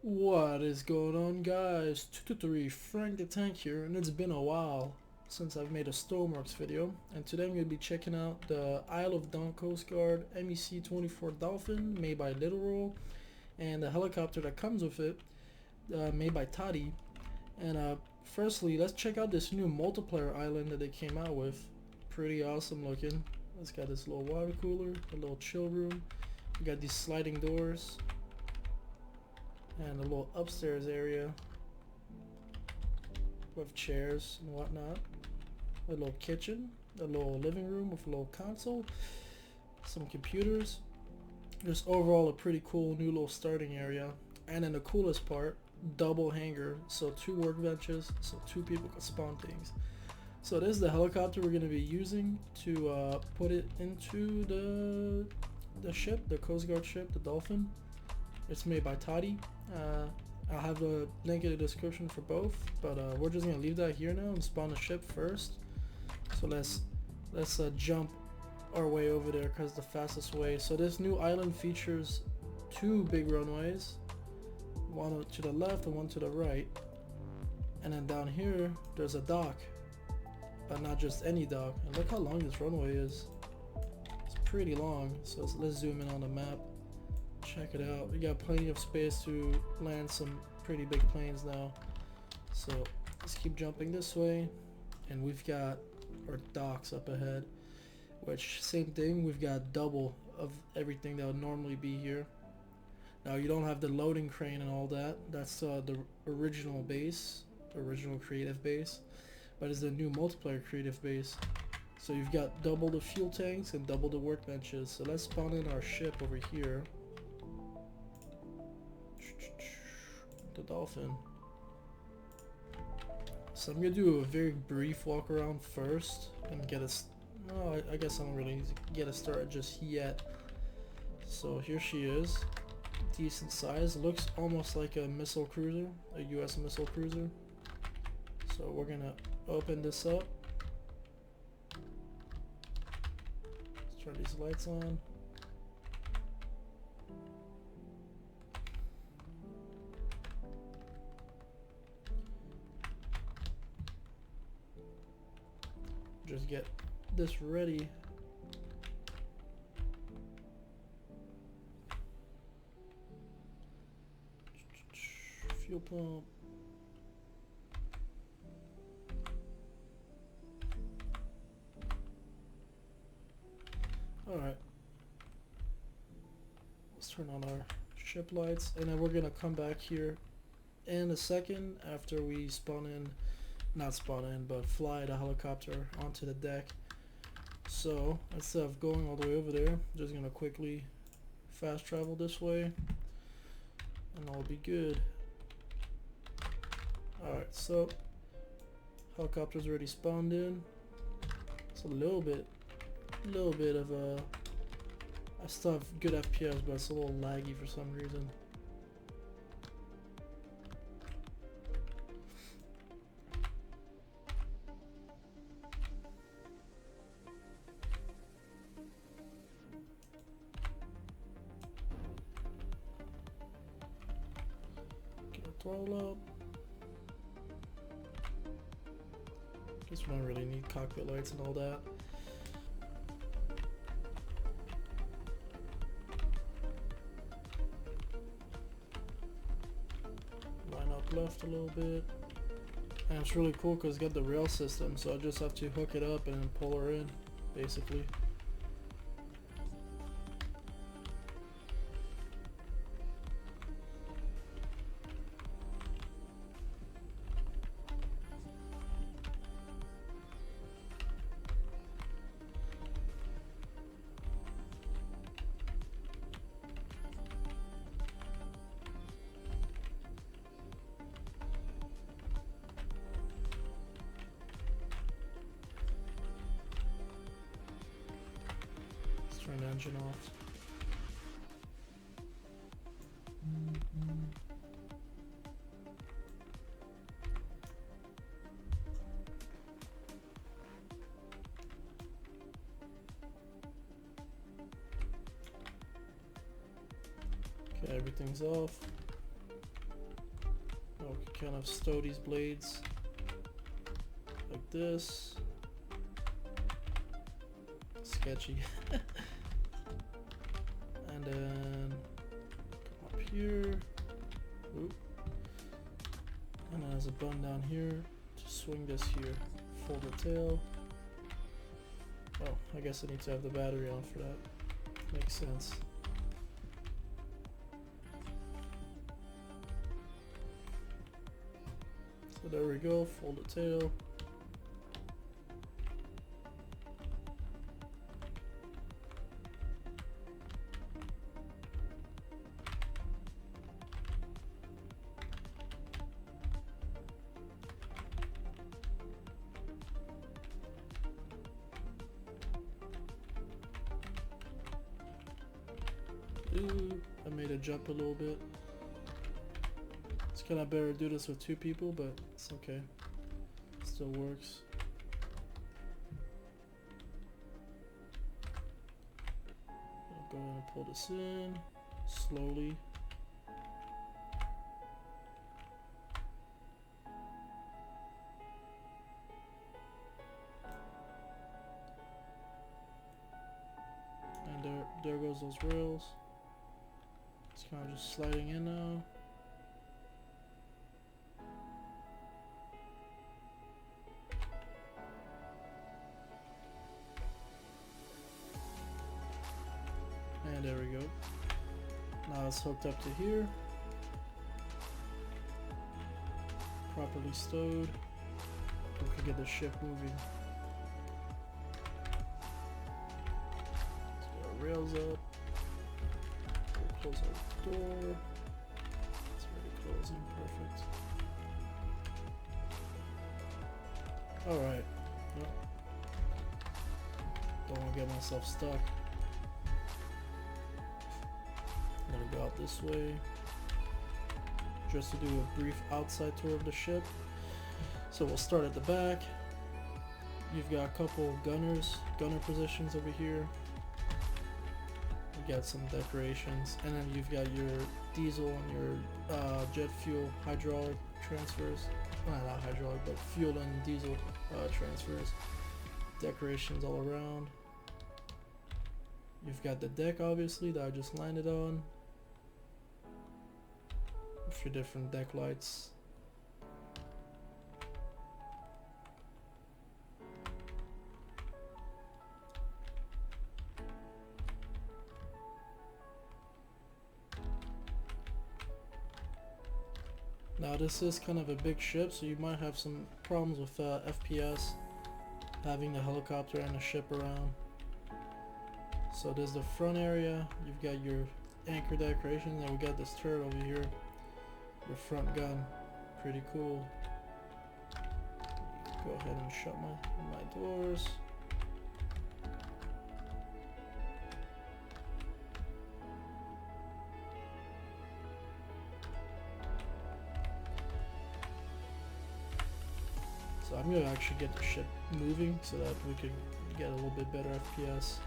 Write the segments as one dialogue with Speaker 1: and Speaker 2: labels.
Speaker 1: What is going on, guys? 223 Frank the Tank here, and it's been a while since I've made a Stormworks video, and today I'm going to be checking out the Isle of Dawn Coast Guard MEC 24 Dolphin made by Littlerol, and the helicopter that comes with it made by Toddy. And firstly, let's check out this new multiplayer island that they came out with. Pretty awesome looking. It's got this little water cooler, a little chill room. We got these sliding doors and a little upstairs area with chairs and whatnot. A little kitchen, a little living room with a little console, some computers. Just overall a pretty cool new little starting area. And then the coolest part, double hangar, so 2 workbenches, so 2 people can spawn things. So this is the helicopter we're going to be using to put it into the ship, the Coast Guard ship, the Dolphin. It's made by Toddy. I'll have the link in the description for both, but we're just gonna leave that here now and spawn the ship first. So let's jump our way over there because the fastest way. So this new island features 2 big runways, one to the left and one to the right, and then down here there's a dock, but not just any dock. And look how long this runway is. It's pretty long. So let's zoom in on the map. Check it out. We got plenty of space to land some pretty big planes now. So let's keep jumping this way, and we've got our docks up ahead, which same thing, we've got double of everything that would normally be here. Now you don't have the loading crane and all that. That's the original base, original creative base, but it's the new multiplayer creative base. So you've got double the fuel tanks and double the workbenches. So let's spawn in our ship over here, the Dolphin. So I'm gonna do a very brief walk around first and get us. No, I guess I don't really get a start just yet. So here she is, decent size. Looks almost like a missile cruiser, a US missile cruiser. So we're gonna open this up. Let's turn these lights on. Just get this ready. Fuel pump. Alright. Let's turn on our ship lights, and then we're gonna come back here in a second after we spawn in. Not spawn in, but fly the helicopter onto the deck. So instead of going all the way over there, I'm just gonna quickly fast travel this way and I'll be good. Alright, so helicopter's already spawned in. It's a little bit of a, I still have good FPS, but it's a little laggy for some reason. Throttle up. Guess we don't really need cockpit lights and all that. Line up left a little bit. And it's really cool because it's got the rail system, so I just have to hook it up and then pull her in, basically. Turn the engine off. Okay, everything's off. kind of stow these blades like this. Sketchy. And then come up here. Oop. And then there's a button down here to swing this here. Fold the tail. Oh, I guess I need to have the battery on for that. Makes sense. So there we go, fold the tail. Ooh, I made it jump a little bit. It's kind of better to do this with two people, but it's okay. Still works. I'll go ahead and pull this in slowly. And there goes those rails. It's kind of just sliding in now. And there we go. Now it's hooked up to here. Properly stowed. We can get the ship moving. Let's get our rails up. We'll close our door. It's already closing. Perfect. Alright. Nope. Don't want to get myself stuck. I'm gonna go out this way just to do a brief outside tour of the ship. So we'll start at the back. You've got a couple gunner positions over here. You got some decorations, and then you've got your diesel and your jet fuel hydraulic transfers. Well, not hydraulic, but fuel and diesel transfers. Decorations all around. You've got the deck, obviously, that I just landed on. With your different deck lights. Now this is kind of a big ship, so you might have some problems with FPS, having the helicopter and the ship around. So there's the front area, you've got your anchor decorations, and we got this turret over here, your front gun, pretty cool. Go ahead and shut my doors. So I'm gonna actually get the ship moving so that we can get a little bit better FPS.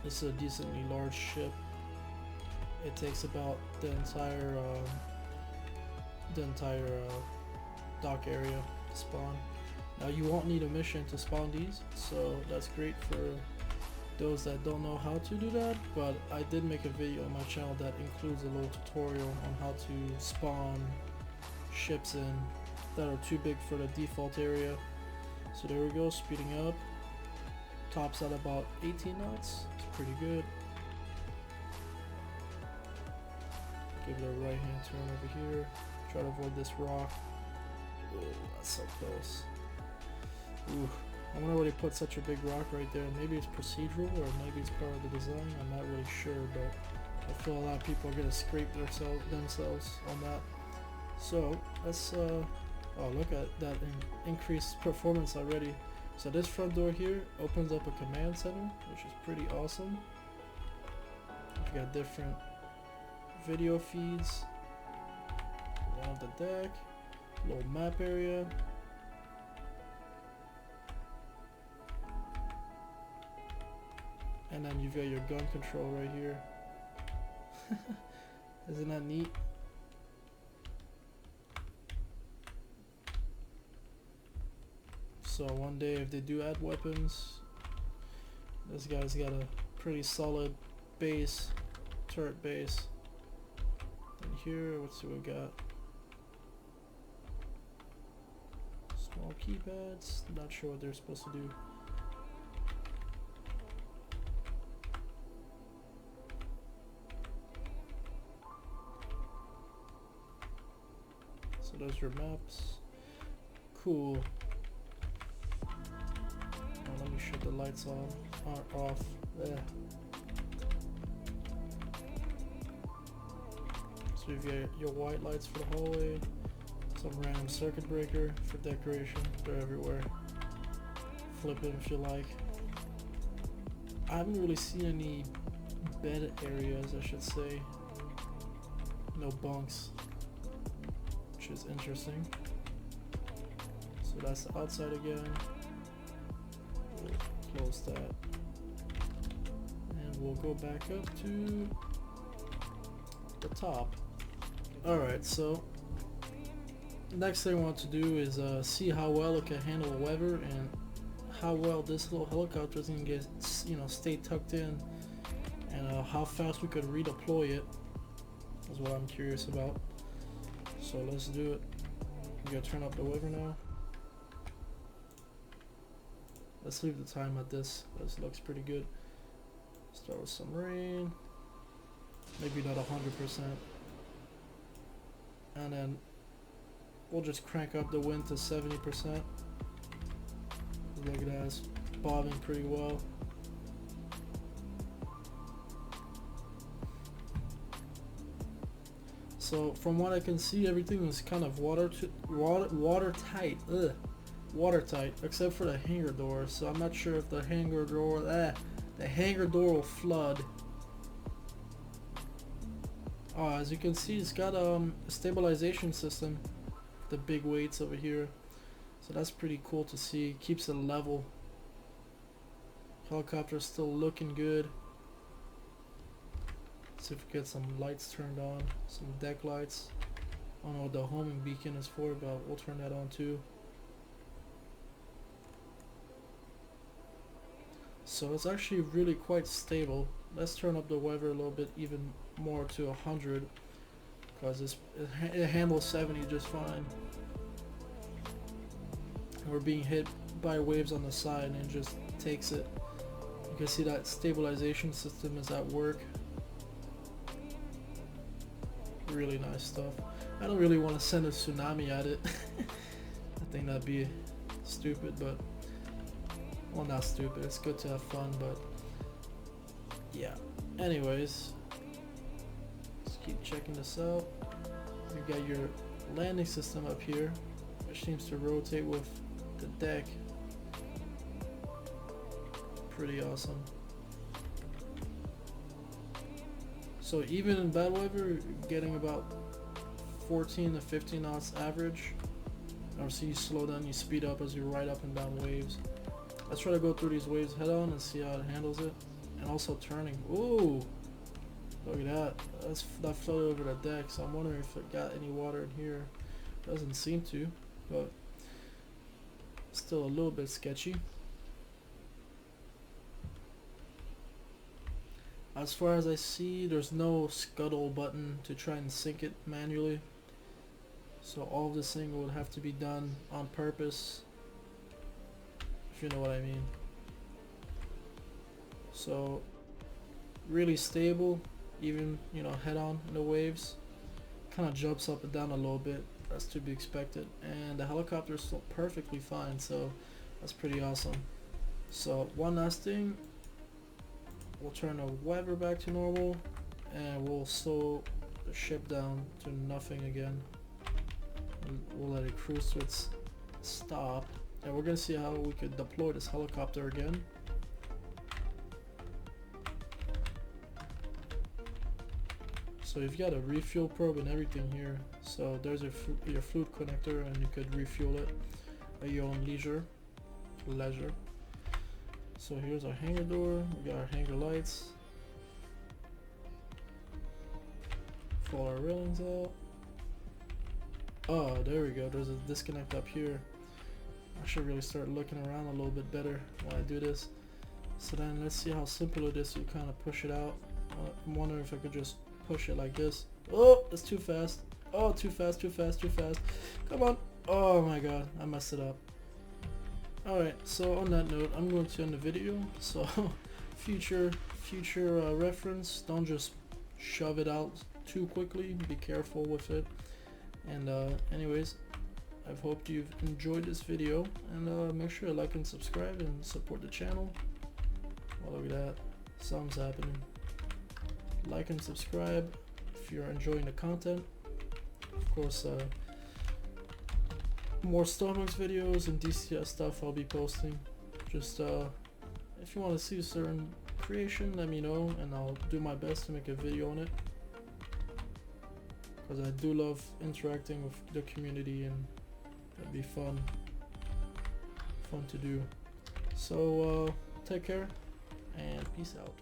Speaker 1: This is a decently large ship. It takes about the entire dock area to spawn. Now you won't need a mission to spawn these, so that's great for those that don't know how to do that, but I did make a video on my channel that includes a little tutorial on how to spawn ships in that are too big for the default area. So there we go, speeding up. Tops at about 18 knots. It's pretty good. Give it a right hand turn over here. Try to avoid this rock. Oh, that's so close. Ooh, I wonder why they put such a big rock right there. Maybe it's procedural, or maybe it's part of the design. I'm not really sure, but I feel a lot of people are gonna scrape themselves on that. So let's oh, look at that increased performance already. So this front door here opens up a command center, which is pretty awesome. You've got different video feeds around the deck, little map area. And then you've got your gun control right here. Isn't that neat? So one day if they do add weapons, this guy's got a pretty solid base, turret base. And here, let's see what we got. Small keypads, not sure what they're supposed to do. So those are maps. Cool. Oh, let me shut the lights on, off. There. So you've got your white lights for the hallway, some random circuit breaker for decoration. They're everywhere. Flip it if you like. I haven't really seen any bed areas, I should say. No bunks, which is interesting. So that's the outside again. We'll close that. And we'll go back up to the top. Alright, so next thing I want to do is see how well it can handle weather and how well this little helicopter is going to get, stay tucked in, and how fast we could redeploy it is what I'm curious about. So let's do it. We gotta turn up the weather now. Let's leave the time at this. This looks pretty good. Start with some rain. Maybe not 100%. And then we'll just crank up the wind to 70%. Look at that, it's bobbing pretty well. So from what I can see, everything is kind of watertight, watertight, except for the hangar door. So I'm not sure if the hangar door will flood. As you can see, it's got a stabilization system, the big weights over here. So that's pretty cool to see. Keeps it level. Helicopter's still looking good. See if we get some lights turned on, some deck lights. I don't know what the homing beacon is for, but we'll turn that on too. So it's actually really quite stable. Let's turn up the weather a little bit, even more to 100, because it handles 70 just fine. And we're being hit by waves on the side and it just takes it. You can see that stabilization system is at work. Really nice stuff. I don't really want to send a tsunami at it. I think that'd be stupid, but well, not stupid. It's good to have fun, but yeah. Anyways, let's keep checking this out. You got your landing system up here, which seems to rotate with the deck. Pretty awesome. So even in bad weather, you're getting about 14 to 15 knots average. Obviously you slow down, you speed up as you ride up and down waves. Let's try to go through these waves head on and see how it handles it. And also turning. Ooh! Look at that. That floated over the deck, so I'm wondering if it got any water in here. Doesn't seem to, but still a little bit sketchy. As far as I see, there's no scuttle button to try and sink it manually. So all of this thing would have to be done on purpose, if you know what I mean. So really stable, even head on in the waves. Kind of jumps up and down a little bit, that's to be expected. And the helicopter is still perfectly fine, so that's pretty awesome. So one last thing. We'll turn the weather back to normal and we'll slow the ship down to nothing again. We'll let it cruise to its stop, and we're gonna see how we could deploy this helicopter again. So you've got a refuel probe and everything here. So there's your fluid connector, and you could refuel it at your own leisure. So here's our hangar door, we got our hangar lights. Pull our railings out. Oh, there we go, there's a disconnect up here. I should really start looking around a little bit better while I do this. So then let's see how simple it is to kind of push it out. I'm wondering if I could just push it like this. Oh, that's too fast. Oh, too fast, too fast, too fast. Come on. Oh my god, I messed it up. Alright, so on that note, I'm going to end the video. So future reference, don't just shove it out too quickly. Be careful with it. And anyways, I've hoped you've enjoyed this video, and make sure to like and subscribe and support the channel. Oh, look at that, something's happening. Like and subscribe if you're enjoying the content. Of course, more Stormworks videos and DCS stuff I'll be posting. Just if you want to see a certain creation, let me know and I'll do my best to make a video on it, because I do love interacting with the community and it'd be fun to do. So take care and peace out.